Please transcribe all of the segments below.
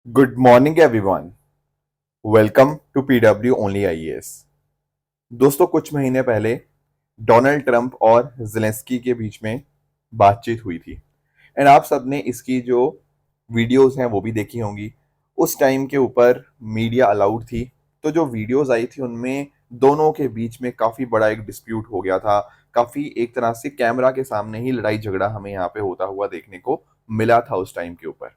Good morning everyone. Welcome to PW Only IAS. दोस्तों कुछ महीने पहले डोनाल्ड ट्रंप और ज़ेलेंस्की के बीच में बातचीत हुई थी एंड आप सबने इसकी जो वीडियोस हैं वो भी देखी होंगी। उस टाइम के ऊपर मीडिया अलाउड थी, तो जो वीडियोस आई थी उनमें दोनों के बीच में काफ़ी बड़ा एक डिस्प्यूट हो गया था। काफ़ी एक तरह से कैमरा के सामने ही लड़ाई झगड़ा हमें यहाँ पे होता हुआ देखने को मिला था उस टाइम के ऊपर।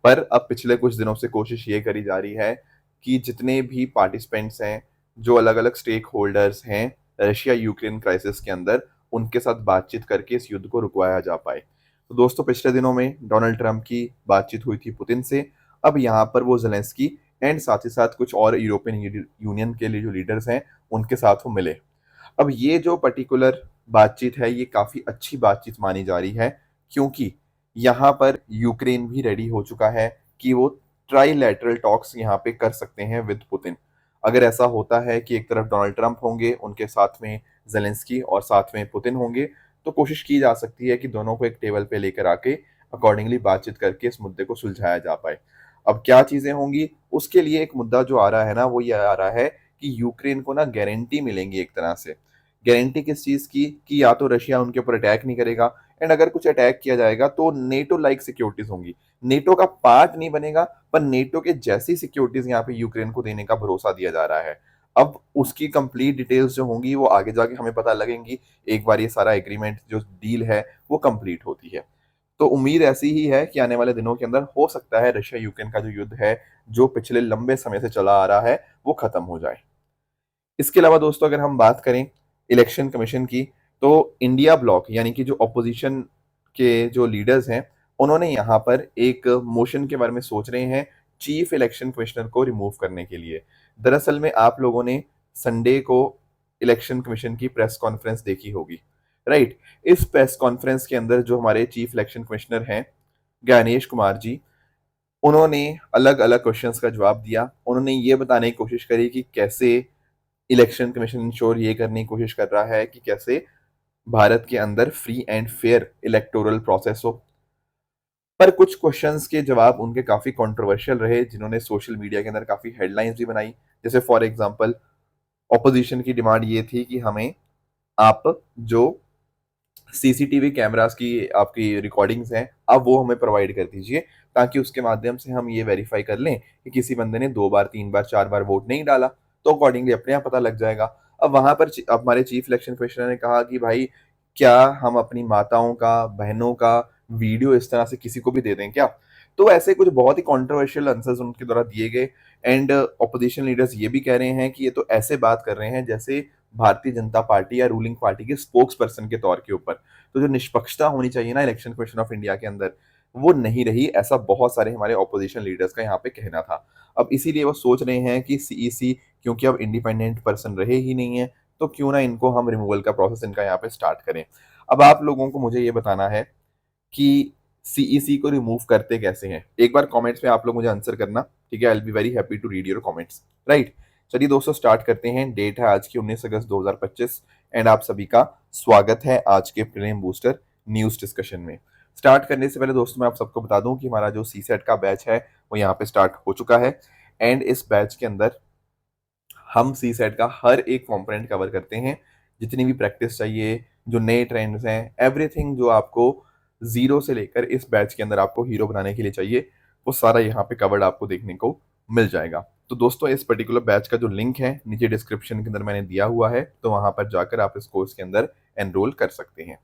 पर अब पिछले कुछ दिनों से कोशिश ये करी जा रही है कि जितने भी पार्टिसिपेंट्स हैं, जो अलग-अलग स्टेक होल्डर्स हैं रशिया यूक्रेन क्राइसिस के अंदर, उनके साथ बातचीत करके इस युद्ध को रुकवाया जा पाए। तो दोस्तों पिछले दिनों में डोनाल्ड ट्रंप की बातचीत हुई थी पुतिन से, अब यहाँ पर वो ज़ेलेंस्की एंड साथ ही साथ कुछ और यूरोपियन यूनियन के लिए जो लीडर्स हैं, उनके साथ वो मिले। अब ये जो पर्टिकुलर बातचीत है ये काफ़ी अच्छी बातचीत मानी जा रही है, क्योंकि यहाँ पर यूक्रेन भी रेडी हो चुका है कि वो ट्राइलैटरल टॉक्स यहाँ पे कर सकते हैं विद पुतिन। अगर ऐसा होता है कि एक तरफ डोनाल्ड ट्रंप होंगे, उनके साथ में ज़ेलेंस्की और साथ में पुतिन होंगे, तो कोशिश की जा सकती है कि दोनों को एक टेबल पे लेकर आके अकॉर्डिंगली बातचीत करके इस मुद्दे को सुलझाया जा पाए। अब क्या चीज़ें होंगी, उसके लिए एक मुद्दा जो आ रहा है ना, वो ये आ रहा है कि यूक्रेन को ना गारंटी मिलेंगी एक तरह से। गारंटी किस चीज़ की? कि या तो रशिया उनके ऊपर अटैक नहीं करेगा एंड अगर कुछ अटैक किया जाएगा तो नेटो लाइक सिक्योरिटीज़ होंगी। नेटो का पार्ट नहीं बनेगा, पर नेटो के जैसी सिक्योरिटीज़ यहाँ पे यूक्रेन को देने का भरोसा दिया जा रहा है। अब उसकी कंप्लीट डिटेल्स जो होंगी वो आगे जाके हमें पता लगेंगी, एक बार ये सारा एग्रीमेंट जो डील है वो कंप्लीट होती है। तो उम्मीद ऐसी ही है कि आने वाले दिनों के अंदर हो सकता है रशिया यूक्रेन का जो युद्ध है, जो पिछले लंबे समय से चला आ रहा है, वो खत्म हो जाए। इसके अलावा दोस्तों अगर हम बात करें इलेक्शन कमीशन की, तो इंडिया ब्लॉक यानी कि जो ऑपोजिशन के जो लीडर्स हैं, उन्होंने यहाँ पर एक मोशन के बारे में सोच रहे हैं चीफ इलेक्शन कमिश्नर को रिमूव करने के लिए। दरअसल में आप लोगों ने संडे को इलेक्शन कमीशन की प्रेस कॉन्फ्रेंस देखी होगी, राइट? इस प्रेस कॉन्फ्रेंस के अंदर जो हमारे चीफ इलेक्शन कमिश्नर हैं ज्ञानेश कुमार जी, उन्होंने अलग अलग क्वेश्चंस का जवाब दिया। उन्होंने ये बताने की कोशिश करी कि कैसे इलेक्शन कमीशन इंश्योर ये करने की कोशिश कर रहा है कि कैसे भारत के अंदर free and fair electoral process हो। पर कुछ क्वेश्चंस के जवाब उनके काफी कंट्रोवर्शियल रहे, जिन्होंने सोशल मीडिया के अंदर काफी हेडलाइंस भी बनाई। जैसे फॉर एग्जांपल ऑपोजिशन की डिमांड ये थी कि हमें आप जो सीसीटीवी कैमरास की आपकी रिकॉर्डिंग्स हैं, अब वो हमें प्रोवाइड कर दीजिए, ताकि उसके माध्यम से हम ये वेरीफाई कर लें कि किसी बंदे ने 2 बार, 3 बार, 4 बार वोट नहीं डाला, तो अकॉर्डिंगली अपने आप पता लग जाएगा। अब वहाँ पर हमारे चीफ इलेक्शन कमिश्नर ने कहा कि भाई, क्या हम अपनी माताओं का, बहनों का वीडियो इस तरह से किसी को भी दे दें क्या? तो ऐसे कुछ बहुत ही कंट्रोवर्शियल आंसर्स उनके द्वारा दिए गए एंड ऑपोजिशन लीडर्स ये भी कह रहे हैं कि ये तो ऐसे बात कर रहे हैं जैसे भारतीय जनता पार्टी या रूलिंग पार्टी के स्पोक्स पर्सन के तौर के ऊपर। तो जो निष्पक्षता होनी चाहिए ना इलेक्शन कमीशन ऑफ इंडिया के अंदर, वो नहीं रही, ऐसा बहुत सारे हमारे ऑपोजिशन लीडर्स का यहाँ पे कहना था। अब इसीलिए वो सोच रहे हैं कि सीईसी क्योंकि अब इंडिपेंडेंट पर्सन रहे ही नहीं है, तो क्यों ना इनको हम रिमूवल का प्रोसेस इनका यहाँ पे स्टार्ट करें। अब आप लोगों को मुझे ये बताना है कि सीईसी को रिमूव करते कैसे हैं? एक बार कमेंट्स में आप लोग मुझे आंसर करना, ठीक है? I will be very happy to read your comments, right? चलिए दोस्तों स्टार्ट करते हैं। डेट है आज की 19 अगस्त 2025 एंड आप सभी का स्वागत है आज के प्रीलिम बूस्टर न्यूज़ डिस्कशन में। स्टार्ट करने से पहले दोस्तों मैं आप सबको बता दूं कि हमारा जो सीसेट का बैच है वो यहाँ पे स्टार्ट हो चुका है एंड इस बैच के अंदर हम सीसेट का हर एक कंपोनेंट कवर करते हैं। जितनी भी प्रैक्टिस चाहिए, जो नए ट्रेंड्स हैं, एवरीथिंग जो आपको ज़ीरो से लेकर इस बैच के अंदर आपको हीरो बनाने के लिए चाहिए, वो सारा यहाँ पे कवर्ड आपको देखने को मिल जाएगा। तो दोस्तों इस पर्टिकुलर बैच का जो लिंक है नीचे डिस्क्रिप्शन के अंदर मैंने दिया हुआ है, तो वहाँ पर जाकर आप इस कोर्स के अंदर एनरोल कर सकते हैं।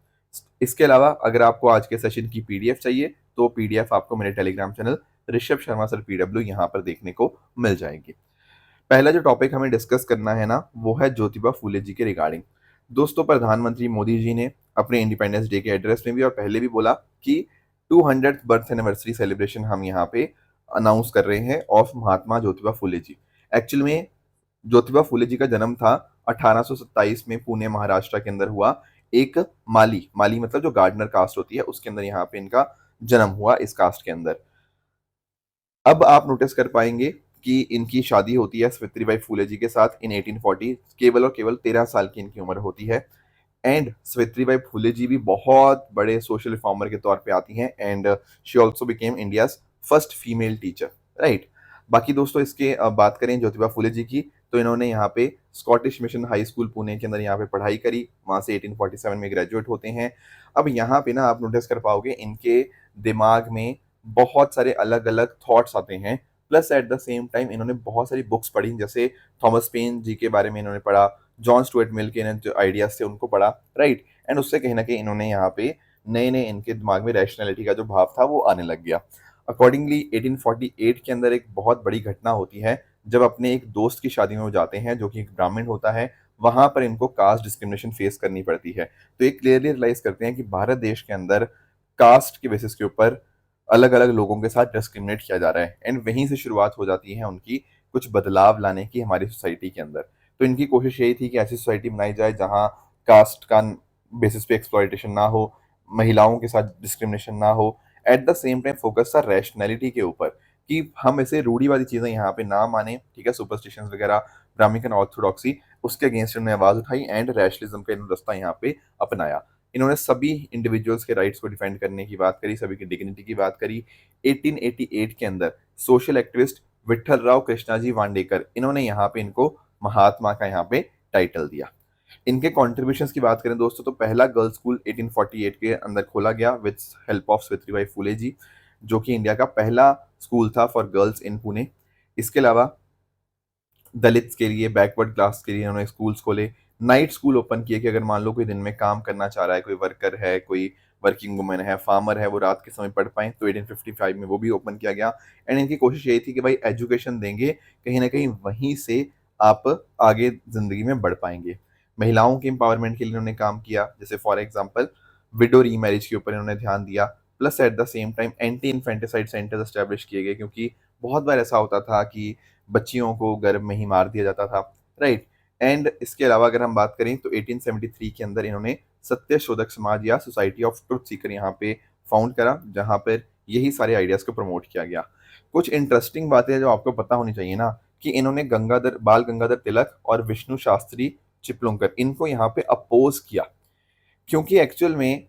इसके अलावा अगर आपको आज के सेशन की पीडीएफ चाहिए, तो पीडीएफ आपको मेरे Telegram channel Rishabh Sharma sir PW यहाँ पर देखने को मिल जाएगी। पहला जो टॉपिक हमें डिस्कस करना है ना, वो है ज्योतिबा फूले जी के रिगार्डिंग। दोस्तों प्रधानमंत्री मोदी जी ने अपने इंडिपेंडेंस डे के एड्रेस में भी और पहले भी बोला कि 200th बर्थ एनिवर्सरी सेलिब्रेशन हम यहाँ पे अनाउंस कर रहे हैं ऑफ महात्मा ज्योतिबा फूले जी। एक्चुअल में ज्योतिबा फूले जी का जन्म था 1827 में पुणे महाराष्ट्र के अंदर हुआ। एक माली माली मतलब जो गार्डनर कास्ट होती है उसके अंदर यहाँ पे इनका जन्म हुआ, इस कास्ट के अंदर। अब आप नोटिस कर पाएंगे कि इनकी शादी होती है सावित्रीबाई फूले जी के साथ इन 1840। केवल और केवल 13 साल की इनकी उम्र होती है एंड सावित्रीबाई फूले जी भी बहुत बड़े सोशल रिफॉर्मर के तौर पे आती हैं and she also became India's first female teacher. Right. बाकी दोस्तों इसके बात करें ज्योतिबा फुले जी की, तो इन्होंने यहाँ पे Scottish mission high school Pune के अंदर यहाँ पे पढ़ाई करी, वहाँ से 1847 में ग्रेजुएट होते हैं। अब यहाँ पे ना आप नोटिस कर पाओगे इनके दिमाग में बहुत सारे अलग-अलग थॉट्स आते हैं, plus at the same time इन्होंने बहुत सारी बुक्स पढ़ी, जैसे थॉमस पेन जी के बारे में इन्होंने पढ़ा, जॉन स्टुअर्ट मिल के जो आइडियाज़ थे उनको पढ़ा, राइट? एंड उससे कहीं न कहीं इन्होंने यहाँ पे नए-नए इनके दिमाग में रैशनैलिटी का जो भाव था वो आने लग गया। अकॉर्डिंगली 1848 के अंदर एक बहुत बड़ी घटना होती है, जब अपने एक दोस्त की शादी में वो जाते हैं जो कि एक ब्राह्मण होता है, वहाँ पर इनको कास्ट डिस्क्रिमिनेशन फेस करनी पड़ती है। तो ये क्लियरली रियलाइज़ करते हैं कि भारत देश के अंदर कास्ट के बेसिस के ऊपर अलग-अलग लोगों के साथ डिस्क्रिमिनेट किया जा रहा है, एंड वहीं से शुरुआत हो जाती है उनकी कुछ बदलाव लाने की हमारी सोसाइटी के अंदर। तो इनकी कोशिश यही थी कि ऐसी सोसाइटी बनाई जाए जहाँ कास्ट का बेसिस पे एक्सप्लॉइटेशन ना हो, महिलाओं के साथ डिस्क्रिमिनेशन ना हो, at the same time focus था रैशनैलिटी के ऊपर, कि हम ऐसे रूढ़िवादी चीज़ें यहाँ पे ना माने, ठीक है? सुपरस्टिशंस वगैरह, ब्राह्मणिक ऑर्थोडॉक्सी, उसके अगेंस्ट इन्होंने आवाज़ उठाई एंड रैशनलिज्म का इन्होंने रास्ता यहाँ पे अपनाया। इन्होंने सभी इंडिविजुअल्स के राइट्स को डिफेंड करने की बात करी, सभी की डिग्निटी की बात करी। 1888 के अंदर सोशल एक्टिविस्ट विट्ठलराव कृष्णाजी वांडेकर, इन्होंने यहाँ पे इनको महात्मा का यहाँ पे टाइटल दिया। इनके कॉन्ट्रीब्यूशंस की बात करें दोस्तों, तो पहला गर्ल्स स्कूल 1848 के अंदर खोला गया with help of Savitribai Phule जी, जो कि इंडिया का पहला स्कूल था फॉर गर्ल्स इन पुणे। इसके अलावा दलित्स के लिए, बैकवर्ड क्लास के लिए उन्होंने स्कूल्स खोले। नाइट स्कूल ओपन किए कि अगर मान लो कोई दिन में काम करना चाह रहा है, कोई वर्कर है, कोई वर्किंग वुमन है, फार्मर है, वो रात के समय पढ़ पाएँ, तो 1855 में वो भी ओपन किया गया। एंड इनकी कोशिश यही थी कि भाई एजुकेशन देंगे, कहीं न कहीं वहीं से आप आगे ज़िंदगी में बढ़ पाएँगे। महिलाओं के एम्पावरमेंट के लिए इन्होंने काम किया, जैसे फॉर एग्ज़ाम्पल विडो रीमैरिज के ऊपर इन्होंने ध्यान दिया, plus at the same time anti infanticide centres establish किए गए, क्योंकि बहुत बार ऐसा होता था कि बच्चियों को गर्भ में ही मार दिया जाता था, राइट? एंड इसके अलावा अगर हम बात करें तो 1873 के अंदर इन्होंने सत्य शोधक समाज या सोसाइटी ऑफ ट्रुथ सीकर यहाँ पे फाउंड करा, जहाँ पर यही सारे आइडियाज़ को प्रमोट किया गया। कुछ इंटरेस्टिंग बातें जो आपको पता होनी चाहिए ना, कि इन्होंने बाल गंगाधर तिलक और विष्णु शास्त्री चिपलुंकर, इनको यहाँ पे अपोज किया, क्योंकि एक्चुअल में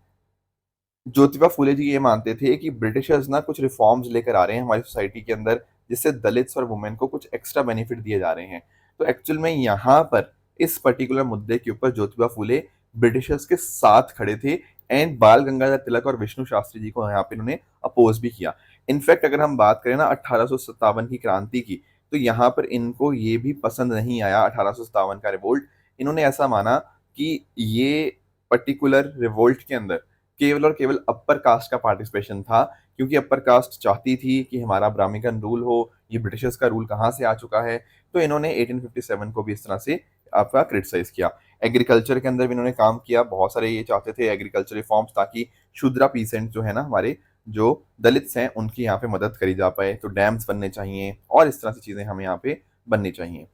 ज्योतिबा फुले जी ये मानते थे कि ब्रिटिशर्स ना कुछ रिफॉर्म्स लेकर आ रहे हैं हमारी सोसाइटी के अंदर, जिससे दलित्स और वुमेन को कुछ एक्स्ट्रा बेनिफिट दिए जा रहे हैं। तो एक्चुअल में यहाँ पर इस पर्टिकुलर मुद्दे के ऊपर ज्योतिबा फुले ब्रिटिशर्स के साथ खड़े थे, एंड बाल गंगाधर तिलक और विष्णु शास्त्री जी को यहाँ पे इन्होंने अपोज भी किया। इनफैक्ट अगर हम बात करें ना 1857 की क्रांति की, तो यहाँ पर इनको ये भी पसंद नहीं आया 1857 का रिवोल्ट। इन्होंने ऐसा माना कि ये पर्टिकुलर रिवोल्ट के अंदर केवल और केवल अपर कास्ट का पार्टिसिपेशन था, क्योंकि अपर कास्ट चाहती थी कि हमारा ब्राह्मणिकन रूल हो, ये ब्रिटिशर्स का रूल कहाँ से आ चुका है। तो इन्होंने 1857 को भी इस तरह से आपका क्रिटिसाइज किया। एग्रीकल्चर के अंदर भी इन्होंने काम किया, बहुत सारे ये चाहते थे एग्रीकल्चर रिफॉर्म्स, ताकि शूद्रा पीसेंट जो है ना हमारे, जो दलित्स हैं, उनकी यहाँ पे मदद करी जा पाए। तो डैम्स बनने चाहिए और इस तरह से चीज़ें हमें यहाँ पे बननी चाहिए।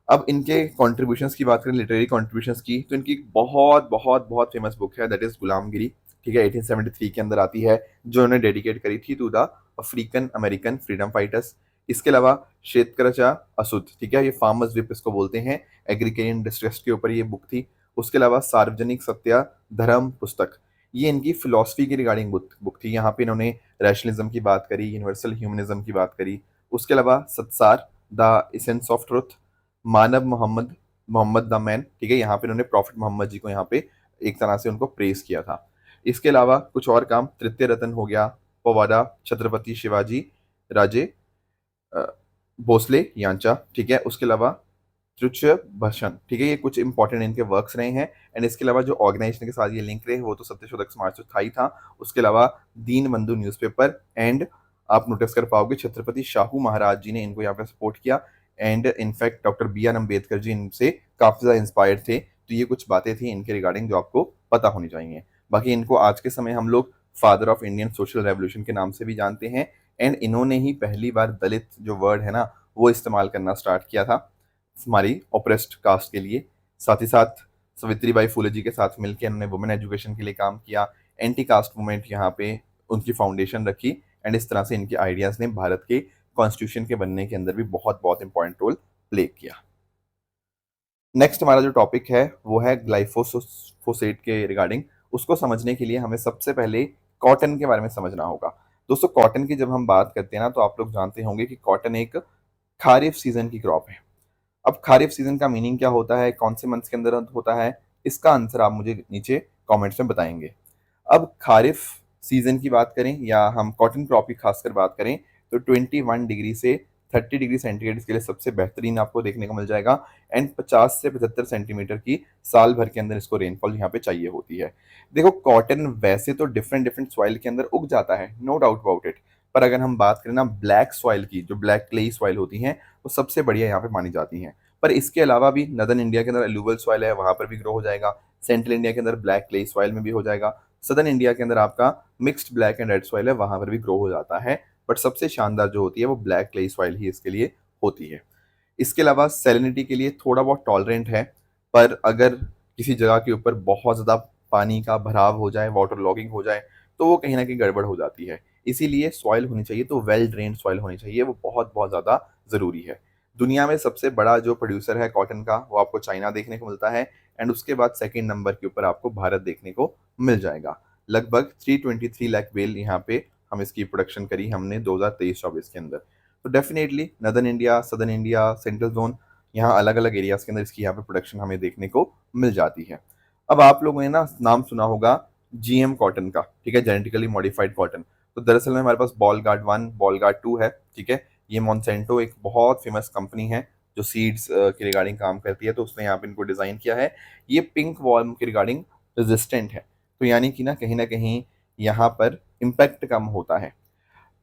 अब इनके कॉन्ट्रीब्यूशंस की बात करें, लिटरेरी कॉन्ट्रीब्यूशंस की, तो इनकी एक बहुत फेमस बुक है, दैट इज गुलामगिरी, ठीक है? 1873 के अंदर आती है, जो उन्होंने डेडिकेट करी थी to the African American freedom fighters. इसके अलावा शेतकरचा असुद, ठीक है, ये फार्मर्स विप इसको बोलते हैं, एग्रीकेरियन डिस्ट्रेस के ऊपर ये बुक थी। उसके अलावा सार्वजनिक सत्या धर्म पुस्तक, ये इनकी फिलॉसफी की रिगार्डिंग बुक थी। यहाँ पे इन्होंने रैशनलिज्म की बात करी, यूनिवर्सल ह्यूमनिज्म की बात करी। उसके अलावा सत्सार, द एसेंस ऑफ ट्रुथ, मानव मोहम्मद, मोहम्मद द मैन, ठीक है? यहाँ पे इन्होंने प्रॉफिट मोहम्मद जी को यहाँ पे एक तरह से उनको प्रेज़ किया था। इसके अलावा कुछ और काम, तृतीय रत्न हो गया, पवाडा, छत्रपति शिवाजी राजे, अ, भोसले, यांचा, ठीक है? उसके अलावा त्रिच भशन, ठीक है? ये कुछ इंपॉर्टेंट इनके वर्क्स रहे हैं। एंड इसके अलावा जो ऑर्गेनाइजेशन के साथ ये लिंक रहे, वो तो सत्यशोधक समाज तो था ही था। उसके अलावा दीन बंधु न्यूज़पेपर, एंड आप नोटिस कर पाओगे छत्रपति शाहू महाराज जी ने इनको यहाँ पे सपोर्ट किया, and in fact doctor B R Ambedkar ji इनसे काफ़ी ज़्यादा इंस्पायर्ड थे। तो ये कुछ बातें थी इनके रिगार्डिंग जो आपको पता होनी चाहिए। बाकी इनको आज के समय हम लोग father of Indian social revolution के नाम से भी जानते हैं, एंड इन्होंने ही पहली बार दलित जो वर्ड है ना, वो इस्तेमाल करना स्टार्ट किया था हमारी ओप्रेस्ड कास्ट के लिए। साथ ही साथ सावित्रीबाई फुले जी के साथ मिलकर इन्होंने वुमेन एजुकेशन के लिए काम किया, एंटी कास्ट मूवमेंट यहाँ पे उनकी फाउंडेशन रखी, एंड इस तरह से इनके आइडियाज़ ने भारत के कॉन्स्टिट्यूशन के बनने के अंदर भी बहुत इंपॉर्टेंट रोल प्ले किया। नेक्स्ट हमारा जो टॉपिक है वो है ग्लाइफोसेट के रिगार्डिंग। उसको समझने के लिए हमें सबसे पहले कॉटन के बारे में समझना होगा। दोस्तों कॉटन की जब हम बात करते हैं ना, तो आप लोग जानते होंगे कि कॉटन एक खारिफ सीजन की क्रॉप है। अब खारिफ सीजन का मीनिंग क्या होता है, कौन से मंथ्स के अंदर होता है, इसका आंसर आप मुझे नीचे कमेंट्स में बताएंगे। अब खारिफ सीजन की बात करें या हम कॉटन क्रॉप की खासकर बात करें, तो 21 डिग्री से 30 डिग्री सेंटीग्रेड इसके लिए सबसे बेहतरीन आपको देखने को मिल जाएगा। एंड 50 से 75 सेंटीमीटर की साल भर के अंदर इसको रेनफॉल यहाँ पे चाहिए होती है। देखो कॉटन वैसे तो डिफरेंट डिफरेंट सॉइल के अंदर उग जाता है, नो डाउट अबाउट इट, पर अगर हम बात करें ना ब्लैक सॉइल की, जो ब्लैक क्लेई सॉइल होती हैं, वो सबसे बढ़िया यहाँ पे मानी जाती हैं। पर इसके अलावा भी नदर्न इंडिया के अंदर एलुवियल सॉइल है, वहां पर भी ग्रो हो जाएगा। सेंट्रल इंडिया के अंदर ब्लैक क्ले सॉइल में भी हो जाएगा। सदर्न इंडिया के अंदर आपका mixed black and red soil है, वहां पर भी ग्रो हो जाता है। बट सबसे शानदार जो होती है वो ब्लैक क्ले सॉइल ही इसके लिए होती है। इसके अलावा सैलिनिटी के लिए थोड़ा बहुत टॉलरेंट है, पर अगर किसी जगह के ऊपर बहुत ज़्यादा पानी का भराव हो जाए, वाटर लॉगिंग हो जाए, तो वो कहीं ना कहीं गड़बड़ हो जाती है। इसीलिए सॉइल होनी चाहिए तो वेल ड्रेन्ड सॉइल होनी चाहिए, वो बहुत बहुत ज़्यादा ज़रूरी है। दुनिया में सबसे बड़ा जो प्रोड्यूसर है कॉटन का, वो आपको चाइना देखने को मिलता है। एंड उसके बाद सेकंड नंबर के ऊपर आपको भारत देखने को मिल जाएगा। लगभग 323 लाख बेल यहाँ पे हम इसकी प्रोडक्शन करी हमने 2023-24 के अंदर। तो definitely northern India, southern India, central zone, यहाँ अलग अलग एरियाज के अंदर इसकी यहाँ पे प्रोडक्शन हमें देखने को मिल जाती है। अब आप लोगों ने ना नाम सुना होगा जीएम कॉटन का, ठीक है, जेनेटिकली मॉडिफाइड कॉटन। तो दरअसल में हमारे पास बॉल गार्ड 1, बॉल गार्ड 2 है, ठीक है। ये मॉन्सेंटो एक बहुत फेमस कंपनी है जो सीड्स के रिगार्डिंग काम करती है, तो उसने यहाँ पे इनको डिजाइन किया है। ये पिंक वॉर्म के रिगार्डिंग रेजिस्टेंट है, तो यानी कि ना कहीं यहाँ पर इम्पैक्ट कम होता है।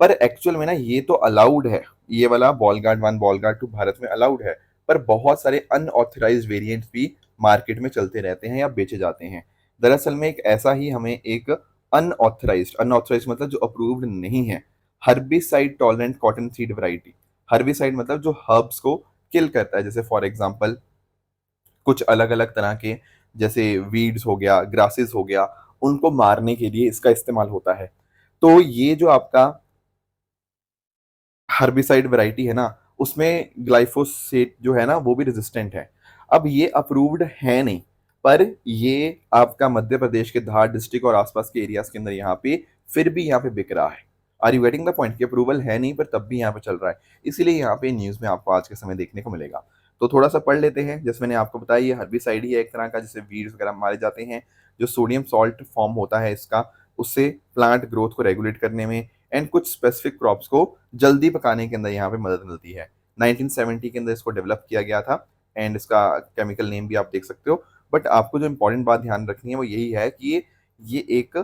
पर एक्चुअल में ना ये तो अलाउड है, ये वाला ball guard 1, ball guard 2 Bharat में अलाउड है। पर बहुत सारे अनऑथराइज्ड वेरिएंट्स भी मार्केट में चलते रहते हैं या बेचे जाते हैं। दरअसल में एक ऐसा ही हमें एक अनऑथराइज्ड, अनऑथराइज्ड मतलब जो अप्रूव्ड नहीं है, herbicide tolerant cotton seed variety. Herbicide मतलब जो हर्ब्स को किल करता है, जैसे फॉर एग्जांपल कुछ अलग अलग तरह के, जैसे वीड्स हो गया, ग्रासेस हो गया, उनको मारने के लिए इसका इस्तेमाल होता है। तो ये जो आपका हर्बिसाइड वैरायटी है ना, उसमें ग्लाइफोसेट जो है ना वो भी रेजिस्टेंट है। अब ये अप्रूव्ड है नहीं, पर ये आपका मध्य प्रदेश के धार डिस्ट्रिक्ट और आसपास के एरियाज के अंदर यहाँ पे फिर भी यहाँ पे बिक रहा है। Are you getting the point, कि अप्रूवल है नहीं पर तब भी यहाँ पे चल रहा है। इसीलिए यहाँ पे न्यूज में आपको आज के समय देखने को मिलेगा। तो थोड़ा सा पढ़ लेते हैं। जैसे मैंने आपको बताया, ये हर्बिसाइड ही है एक तरह का, जिससे वीड्स वगैरह मारे जाते हैं। जो सोडियम सॉल्ट फॉर्म होता है इसका, उससे प्लांट ग्रोथ को रेगुलेट करने में एंड कुछ स्पेसिफिक क्रॉप्स को जल्दी पकाने के अंदर यहाँ पे मदद मिलती है। 1970 के अंदर इसको डेवलप किया गया था। एंड इसका केमिकल नेम भी आप देख सकते हो। बट आपको जो इंपॉर्टेंट बात ध्यान रखनी है वो यही है कि ये एक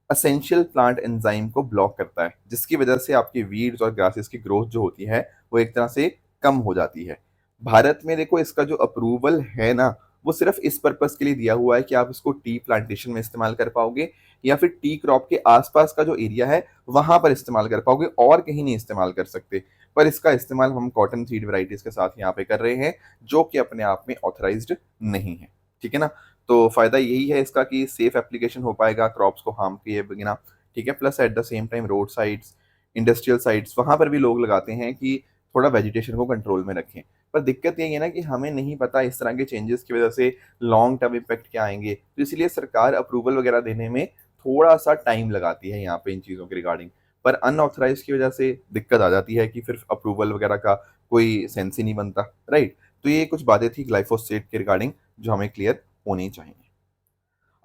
असेंशियल प्लांट एंजाइम को ब्लॉक करता है, जिसकी वजह से आपकी वीड्स और ग्रासेस की ग्रोथ जो होती है वो एक तरह से कम हो जाती है। भारत में देखो इसका जो अप्रूवल है ना, वो सिर्फ इस पर्पस के लिए दिया हुआ है कि आप इसको टी प्लांटेशन में इस्तेमाल कर पाओगे, या फिर टी क्रॉप के आसपास का जो एरिया है वहां पर इस्तेमाल कर पाओगे, और कहीं नहीं इस्तेमाल कर सकते। पर इसका इस्तेमाल हम कॉटन सीड वैरायटीज के साथ यहाँ पे कर रहे हैं, जो कि अपने आप में ऑथराइज्ड नहीं है, ठीक है ना। तो फायदा यही है इसका कि सेफ एप्लीकेशन हो पाएगा क्रॉप्स को हार्म किए बिना, ठीक है। Plus at the same time road sides, industrial sites, वहां पर भी लोग लगाते हैं कि थोड़ा वेजिटेशन को कंट्रोल में रखें। पर दिक्कत यही है ना कि हमें नहीं पता इस तरह के चेंजेस की वजह से लॉन्ग टर्म इम्पैक्ट क्या आएंगे, तो इसलिए सरकार अप्रूवल वगैरह देने में थोड़ा सा टाइम लगाती है यहाँ पे इन चीज़ों के रिगार्डिंग। पर अनऑथराइज की वजह से दिक्कत आ जाती है कि फिर अप्रूवल वगैरह का कोई सेंस ही नहीं बनता, राइट। तो ये कुछ बातें थी ग्लाइफोसेट के रिगार्डिंग जो हमें क्लियर होनी चाहिए।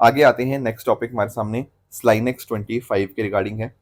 आगे आते हैं, नेक्स्ट टॉपिक हमारे सामने स्लाइनेक्स 25 के रिगार्डिंग है।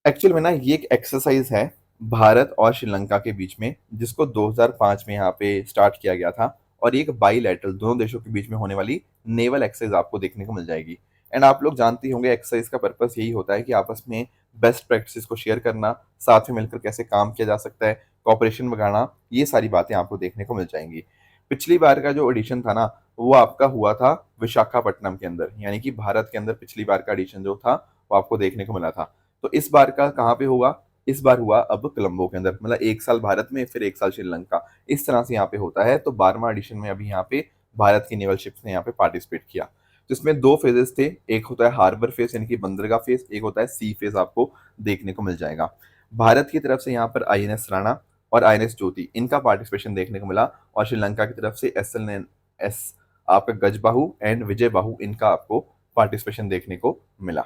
एक्चुअल में ना ये एक एक्सरसाइज है भारत और श्रीलंका के बीच में, जिसको 2005 में यहाँ पे स्टार्ट किया गया था। और ये एक बाईलैटरल, दोनों देशों के बीच में होने वाली नेवल एक्सरसाइज आपको देखने को मिल जाएगी। एंड आप लोग जानते ही होंगे एक्सरसाइज का पर्पस यही होता है कि आपस में बेस्ट प्रैक्टिसेस को शेयर करना, साथ में मिलकर कैसे काम किया जा सकता है, कॉपरेशन बढ़ाना, ये सारी बातें आपको देखने को मिल जाएंगी। पिछली बार का जो एडिशन था ना, वो आपका हुआ था विशाखापट्टनम के अंदर, यानी कि भारत के अंदर पिछली बार का एडिशन जो था वो आपको देखने को मिला था। तो इस बार का कहाँ पे होगा, इस बार हुआ अब कोलंबो के अंदर, मतलब एक साल भारत में फिर एक साल श्रीलंका, इस तरह से यहाँ पे होता है। तो 12वां एडिशन में अभी यहाँ पे भारत की नेवल शिप्स ने यहाँ पे पार्टिसिपेट किया। जिसमें दो फेजेस थे, एक होता है हार्बर फेज यानी कि बंदरगाह फेज, एक होता है सी फेज, आपको देखने को मिल जाएगा। भारत की तरफ से यहाँ पर आईएनएस राणा और आईएनएस ज्योति, इनका पार्टिसिपेशन देखने को मिला। और श्रीलंका की तरफ से एस आपका गजबाहु एंड विजय बाहु, इनका आपको पार्टिसिपेशन देखने को मिला।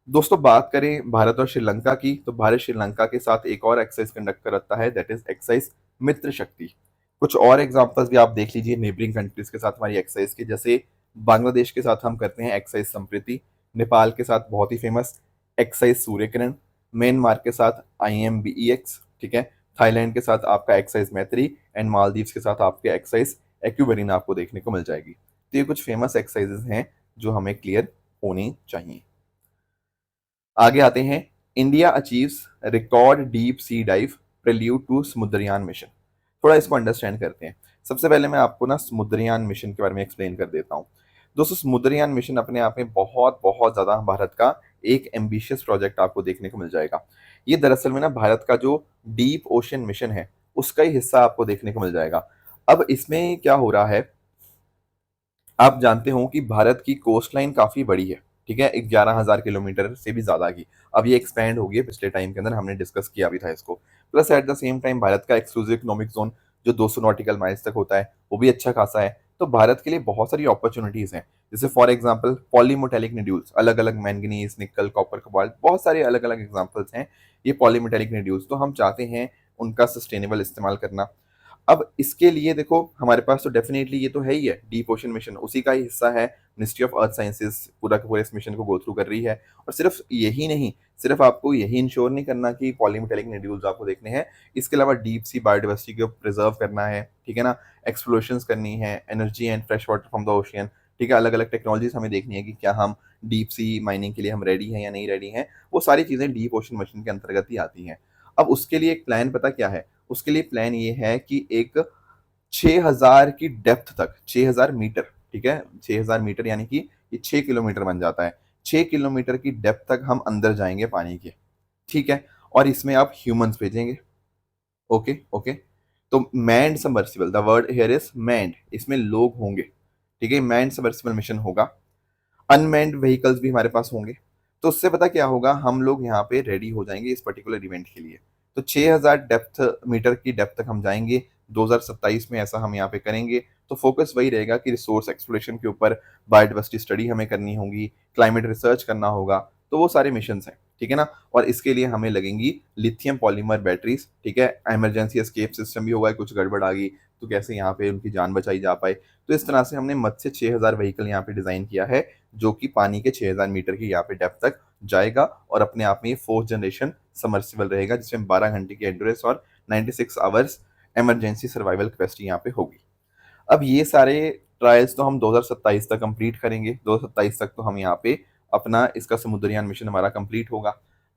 दोस्तों बात करें भारत और श्रीलंका की, तो भारत श्रीलंका के साथ एक और एक्सरसाइज कंडक्ट करता है, दैट इज एक्सरसाइज मित्र शक्ति। कुछ और एग्जांपल्स भी आप देख लीजिए नेबरिंग कंट्रीज के साथ हमारी एक्सरसाइज के, जैसे बांग्लादेश के साथ हम करते हैं एक्सरसाइज संप्रीति, नेपाल के साथ बहुत ही famous exercise Surya Kiran, Myanmar के साथ IMBEX, ठीक है, थाईलैंड के साथ आपका एक्सरसाइज मैत्री, एंड मालदीव्स के साथ आपके एक्सरसाइज एक्यूबेरिन आपको देखने को मिल जाएगी। तो ये कुछ फेमस एक्सरसाइजेस हैं जो हमें क्लियर होनी चाहिए। आगे आते हैं, India achieves record deep sea dive prelude to Samudrayaan mission. थोड़ा इसको अंडरस्टैंड करते हैं। सबसे पहले मैं आपको ना समुद्रयान मिशन के बारे में एक्सप्लेन कर देता हूँ। दोस्तों समुद्रयान मिशन अपने आप में बहुत बहुत ज्यादा भारत का एक एम्बिशियस प्रोजेक्ट आपको देखने को मिल जाएगा। ये दरअसल में ना भारत का जो डीप ओशन मिशन है उसका ही हिस्सा आपको देखने को मिल जाएगा। अब इसमें क्या हो रहा है, आप जानते हो कि भारत की कोस्ट लाइन काफी बड़ी है, ठीक है, 11,000 किलोमीटर से भी ज्यादा की। अब ये एक्सपैंड हो गई है पिछले टाइम के अंदर, हमने डिस्कस किया भी था इसको। Plus at the same time Bharat का एक्सक्लूसिव इकोनॉमिक जोन जो 200 नॉटिकल माइल्स तक होता है वो भी अच्छा खासा है। तो भारत के लिए बहुत सारी अपॉर्चुनिटीज हैं, जैसे फॉर एग्जाम्पल पॉलीमेटेलिक निड्यूल्स, अलग अलग मैंगनीज, निकल, कॉपर, कोबाल्ट, बहुत सारे अलग अलग एग्जाम्पल्स हैं ये पॉलीमेटेलिक निड्यूल्स। तो हम चाहते हैं उनका सस्टेनेबल इस्तेमाल करना। अब इसके लिए देखो हमारे पास तो डेफिनेटली ये तो है ही है, डीप ओशन मिशन उसी का ही हिस्सा है। मिनिस्ट्री ऑफ अर्थ साइंसेज पूरा का पूरा इस मिशन को गो थ्रू कर रही है। और सिर्फ यही नहीं, सिर्फ आपको यही इंश्योर नहीं करना कि पॉलीमेटेलिक निड्यूल्स आपको देखने हैं, इसके अलावा डीप सी बायोडाइवर्सिटी को प्रिजर्व करना है, ठीक है ना, एक्सप्लोरेशंस करनी है, energy and fresh water from the ocean, ठीक है, अलग अलग टेक्नोलॉजीज हमें देखनी है कि क्या हम डीप सी माइनिंग के लिए हम रेडी हैं या नहीं रेडी हैं। वो सारी चीजें डीप ओशन मिशन के अंतर्गत ही आती हैं। अब उसके लिए एक प्लान पता क्या है, उसके लिए प्लान ये है कि एक 6,000 की डेप्थ तक, 6,000 मीटर, ठीक है, 6,000 मीटर यानी कि ये 6 किलोमीटर बन जाता है। 6 किलोमीटर की डेप्थ तक हम अंदर जाएंगे पानी के, ठीक है, और इसमें आप ह्यूमंस भेजेंगे। Okay okay. तो manned submersible, the word here is manned, इसमें लोग होंगे, ठीक है, मैंड सबमर्सिबल मिशन होगा। अनमैन्ड व्हीकल्स भी हमारे पास होंगे। तो उससे पता क्या होगा, हम लोग यहाँ पे रेडी हो जाएंगे इस पर्टिकुलर इवेंट के लिए। तो 6,000 डेप्थ मीटर की डेप्थ तक हम जाएंगे 2027 में, ऐसा हम यहाँ पे करेंगे। तो फोकस वही रहेगा कि रिसोर्स एक्सप्लोरेशन के ऊपर, बायोडाइवर्सिटी स्टडी हमें करनी होगी, क्लाइमेट रिसर्च करना होगा। तो वो सारे मिशन हैं, ठीक है ना। और इसके लिए हमें लगेंगी लिथियम पॉलीमर बैटरीज, ठीक है, इमरजेंसी एस्केप सिस्टम भी होगा, कुछ गड़बड़ आ गई तो कैसे यहाँ पे उनकी जान बचाई जा पाए। तो इस तरह से हमने मत से 6,000 व्हीकल यहाँ पे डिजाइन किया है, जो कि पानी के 6,000 मीटर की यहाँ पे डेप्थ तक जाएगा। और अपने आप में ये फोर्थ जनरेशन समर्सिबल रहेगा, जिसमें 12 घंटे की एंड्योरेंस और 96 आवर्स इमरजेंसी सर्वाइवल कैपेसिटी यहाँ पे होगी। अब ये सारे ट्रायल्स तो हम 2027 तक कंप्लीट करेंगे। 2027 तक तो हम यहाँ पे अपना इसका समुद्रयान मिशन हमारा कंप्लीट होगा।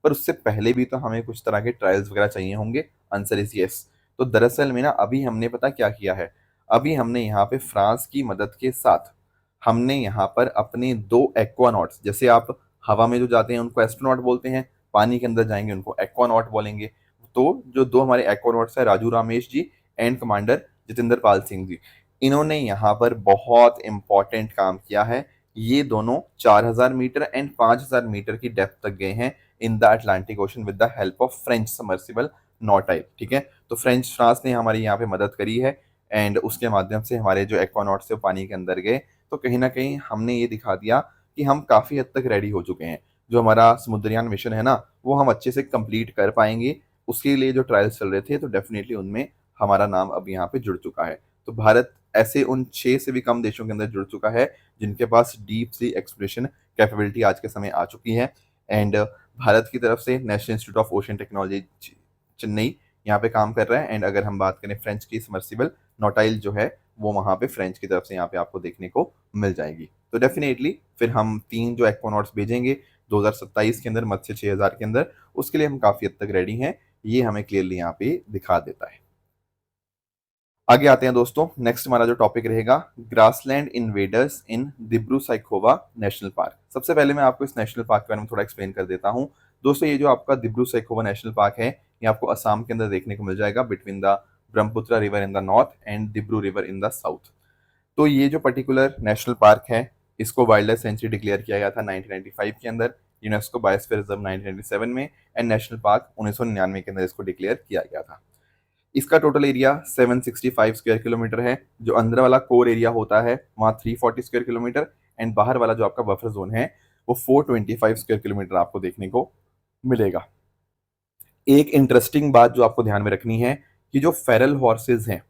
पर उससे पहले भी तो हमें कुछ तरह के ट्रायल्स वगैरह चाहिए होंगे। Answer is yes. तो दरअसल में ना अभी हमने पता क्या किया है, अभी हमने यहाँ पे फ्रांस की मदद के साथ हमने यहाँ पर अपने 2 एक्वानॉट्स, जैसे आप हवा में जो जाते हैं उनको एस्ट्रोनॉट बोलते हैं, पानी के अंदर जाएंगे उनको एक्वानॉट बोलेंगे। तो जो 2 हमारे एक्वानॉट्स है, राजू रामेश जी एंड कमांडर जितेंद्र पाल सिंह जी, इन्होंने यहाँ पर बहुत इंपॉर्टेंट काम किया है। ये दोनों 4,000 मीटर एंड 5,000 मीटर की डेप्थ तक गए हैं in the Atlantic Ocean with the help of French submersible Nautile, ठीक है। तो फ्रांस ने हमारी यहाँ पे मदद करी है, एंड उसके माध्यम से हमारे जो एक्वानॉट्स थे वो पानी के अंदर गए। तो कहीं ना कहीं हमने ये दिखा दिया कि हम काफी हद तक रेडी हो चुके हैं। जो हमारा समुद्रयान मिशन है ना, वो हम अच्छे से कंप्लीट कर पाएंगे। उसके लिए जो ट्रायल्स चल रहे थे तो डेफिनेटली उनमें हमारा नाम अब यहाँ पे जुड़ चुका है। तो भारत ऐसे उन 6 से भी कम देशों के अंदर जुड़ चुका है जिनके पास डीप सी एक्सप्लोरेशन कैपेबिलिटी आज के समय आ चुकी है। एंड भारत की तरफ से national institute of ocean technology Chennai यहाँ पे काम कर रहा है। एंड अगर हम बात करें फ्रेंच की समर्सिबल नोटाइल जो है, वो वहाँ पे फ्रेंच की तरफ से यहाँ पे आपको देखने को मिल जाएगी। तो डेफिनेटली फिर हम 3 जो एक्वानॉट्स भेजेंगे 2027 के अंदर मत से 6,000 के अंदर, उसके लिए हम काफी हद तक रेडी हैं। ये हमें क्लियरली यहाँ पे दिखा देता है। आगे आते हैं दोस्तों, नेक्स्ट हमारा जो टॉपिक रहेगा, ग्रासलैंड इन्वेडर्स इन दिब्रू साइखोवा नेशनल पार्क। सबसे पहले मैं आपको इस नेशनल पार्क के बारे में थोड़ा एक्सप्लेन कर देता हूँ। दोस्तों ये जो आपका दिब्रू साइखोवा नेशनल पार्क है, ये आपको असम के अंदर देखने को मिल जाएगा, between the Brahmaputra river in the north and Dibru river in the south. तो ये जो पर्टिकुलर नेशनल पार्क है, इसको वाइल्ड लाइफ सेंचुरी डिक्लेयर किया गया था 1995 के अंदर, यूनेस्को बायोस्फीयर रिजर्व 1997 में, एंड नेशनल पार्क 1999 के अंदर इसको डिक्लेयर किया गया था। इसका टोटल एरिया 765 स्क्वायर किलोमीटर है। जो अंदर वाला कोर एरिया होता है वहाँ 340 स्क्वायर किलोमीटर, एंड बाहर वाला जो आपका बफर जोन है वो 425 स्क्वायर किलोमीटर आपको देखने को मिलेगा। एक इंटरेस्टिंग बात जो आपको ध्यान में रखनी है कि जो फेरल हॉर्सेज हैं,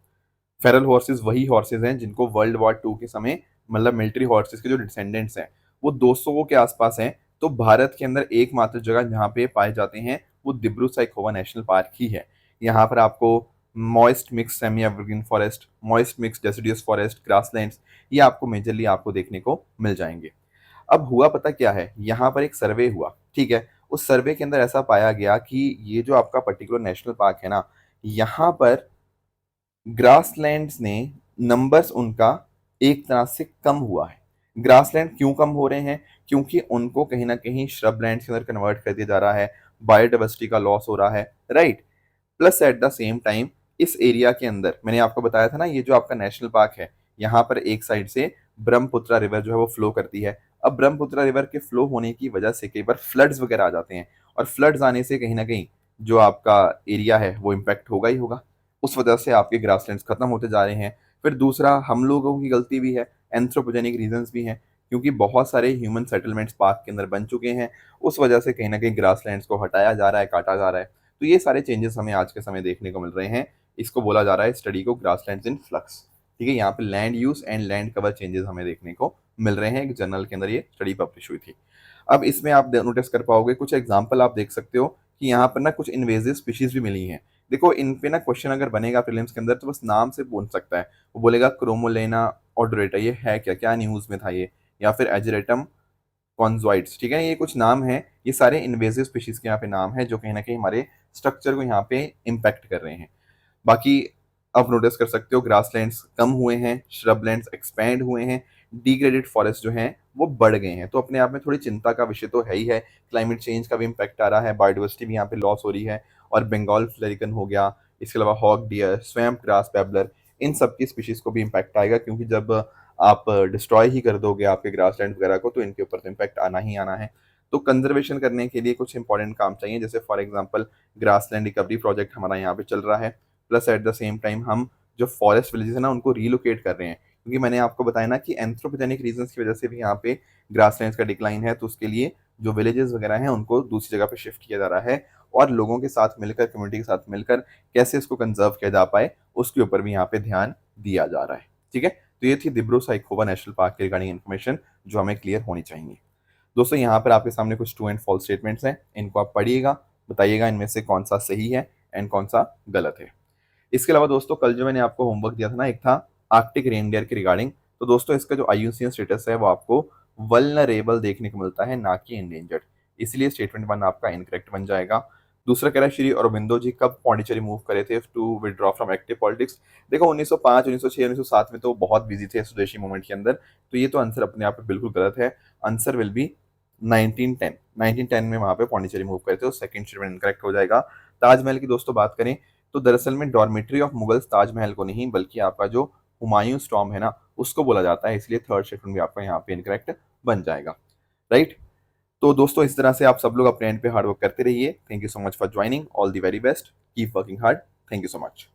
फेरल हॉर्सेज वही हॉर्सेज हैं जिनको वर्ल्ड वॉर टू के समय मतलब मिलिट्री हॉर्सेज के जो डिसेंडेंट्स हैं वो 200 के आसपास हैं। तो भारत के अंदर एकमात्र जगह जहाँ पे पाए जाते हैं वो दिब्रू साइखोवा नेशनल पार्क ही है। यहाँ पर आपको moist mix semi evergreen forest, moist mix deciduous forest, grasslands, ये आपको मेजरली आपको देखने को मिल जाएंगे। अब हुआ पता क्या है, यहाँ पर एक सर्वे हुआ, ठीक है। उस सर्वे के अंदर ऐसा पाया गया कि ये जो आपका पर्टिकुलर नेशनल पार्क है ना, यहाँ पर ग्रासलैंड्स ने नंबर्स उनका एक तरह से कम हुआ है। ग्रासलैंड क्यों कम हो रहे हैं? क्योंकि उनको कहीं ना कहीं श्रब लैंड के अंदर कन्वर्ट कर दिया जा रहा है, बायोडाइवर्सिटी का लॉस हो रहा है, right. Plus at the same time इस एरिया के अंदर मैंने आपको बताया था ना, ये जो आपका नेशनल पार्क है, यहाँ पर एक साइड से ब्रह्मपुत्रा रिवर जो है वो फ्लो करती है। अब ब्रह्मपुत्रा रिवर के फ्लो होने की वजह से कई बार फ्लड्स वगैरह आ जाते हैं, और फ्लड्स आने से कहीं ना कहीं जो आपका एरिया है वो इम्पैक्ट होगा ही होगा। उस वजह से आपके ग्रासलैंड्स खत्म होते जा रहे हैं। फिर दूसरा, हम लोगों की गलती भी है, एंथ्रोपोजेनिक रीजंस भी हैं, क्योंकि बहुत सारे ह्यूमन सेटलमेंट्स पार्क के अंदर बन चुके हैं। उस वजह से कहीं ना कहीं ग्रासलैंड्स को हटाया जा रहा है, काटा जा रहा है। तो ये सारे चेंजेस हमें आज के समय देखने को मिल रहे हैं। इसको बोला जा रहा है स्टडी को ग्रासलैंड्स इन फ्लक्स, ठीक है। यहाँ पे land use and land cover changes हमें देखने को मिल रहे हैं। एक जर्नल के अंदर ये स्टडी पब्लिश हुई थी। अब इसमें आप नोटिस कर पाओगे, कुछ एग्जाम्पल आप देख सकते हो कि यहाँ पर ना कुछ इन्वेजिव स्पीशीज भी मिली हैं। देखो इन पे ना क्वेश्चन अगर बनेगा प्रीलिम्स के अंदर तो बस नाम से पूछ सकता है। वो बोलेगा क्रोमोलेना ऑडोरेटा, ये है क्या, क्या न्यूज में था ये, या फिर एजरेटम कॉन्जॉइड्स, ठीक है। ये कुछ नाम है, ये सारे इन्वेजिव स्पीशीज के यहाँ पे नाम है जो कहीं ना कहीं हमारे स्ट्रक्चर को यहाँ पे इम्पैक्ट कर रहे हैं। बाकी आप नोटिस कर सकते हो ग्रासलैंड्स कम हुए हैं, श्रबलैंड्स एक्सपैंड हुए हैं, डिग्रेडेड फॉरेस्ट जो हैं वो बढ़ गए हैं। तो अपने आप में थोड़ी चिंता का विषय तो है ही है। क्लाइमेट चेंज का भी इम्पैक्ट आ रहा है, बायोडाइवर्सिटी भी यहाँ पे लॉस हो रही है, और बंगाल फ्लेरिकन हो गया, इसके अलावा हॉक डियर, स्वैम्प ग्रास पैबलर, इन सब की स्पीशीज को भी इम्पैक्ट आएगा, क्योंकि जब आप डिस्ट्रॉय ही कर दोगे आपके ग्रासलैंड वगैरह को तो इनके ऊपर तो इम्पैक्ट आना ही आना है। तो कंजर्वेशन करने के लिए कुछ इंपॉर्टेंट काम चाहिए, जैसे for example grassland recovery project हमारा यहाँ पे चल रहा है। Plus at the same time हम जो फॉरेस्ट विलेजेस है ना उनको रीलोकेट कर रहे हैं, क्योंकि मैंने आपको बताया ना कि एंथ्रोपोजेनिक रीजंस की वजह से भी यहाँ पे ग्रासलैंड्स का डिक्लाइन है। तो उसके लिए जो विलेजेस वगैरह हैं उनको दूसरी जगह पे शिफ्ट किया जा रहा है, और लोगों के साथ मिलकर, कम्युनिटी के साथ मिलकर कैसे इसको कंजर्व किया जा पाए उसके ऊपर भी यहाँ पे ध्यान दिया जा रहा है, ठीक है। तो ये थी दिब्रू साइखोवा नेशनल पार्क के रिगार्डिंग इन्फॉर्मेशन जो हमें क्लियर होनी चाहिए। दोस्तों यहाँ पर आपके सामने कुछ ट्रू एंड फॉल्स स्टेटमेंट्स हैं, इनको आप पढ़िएगा, बताइएगा इनमें से कौन सा सही है एंड कौन सा गलत है। इसके अलावा दोस्तों कल जो मैंने आपको होमवर्क दिया था ना, एक था आर्कटिक रेनडियर के रिगार्डिंग। तो दोस्तों इसका जो IUCN स्टेटस है वो आपको वल्नरेबल देखने को मिलता है, ना कि इंडेंजर्ड। इसलिए स्टेटमेंट 1 आपका इनकरेक्ट बन जाएगा। दूसरा कह रहा है श्री अरबिंदो जी कब पौंडीचेरी मूव करे थे to withdraw from active politics. देखो 1905, 1906, 1907 में तो बहुत बिजी थे स्वदेशी मूवमेंट के अंदर, तो ये तो आंसर अपने आप में बिल्कुल गलत है। Answer will be 1910। 1910 में वहां पे पौंडीचेरी मूव करे थे, तो सेकंड स्टेटमेंट इनकरेक्ट हो जाएगा। ताजमहल की दोस्तों बात करें तो दरअसल में डॉर्मेट्री ऑफ मुगल्स ताजमहल को नहीं बल्कि आपका जो हुमायूं स्टॉर्म है ना उसको बोला जाता है, इसलिए थर्ड स्टेटमेंट भी आपका यहाँ पे इनकरेक्ट बन जाएगा, राइट। तो दोस्तों इस तरह से आप सब लोग अपने एंड पे हार्ड वर्क करते रहिए। Thank you so much for joining, all the very best, keep working hard, thank you so much.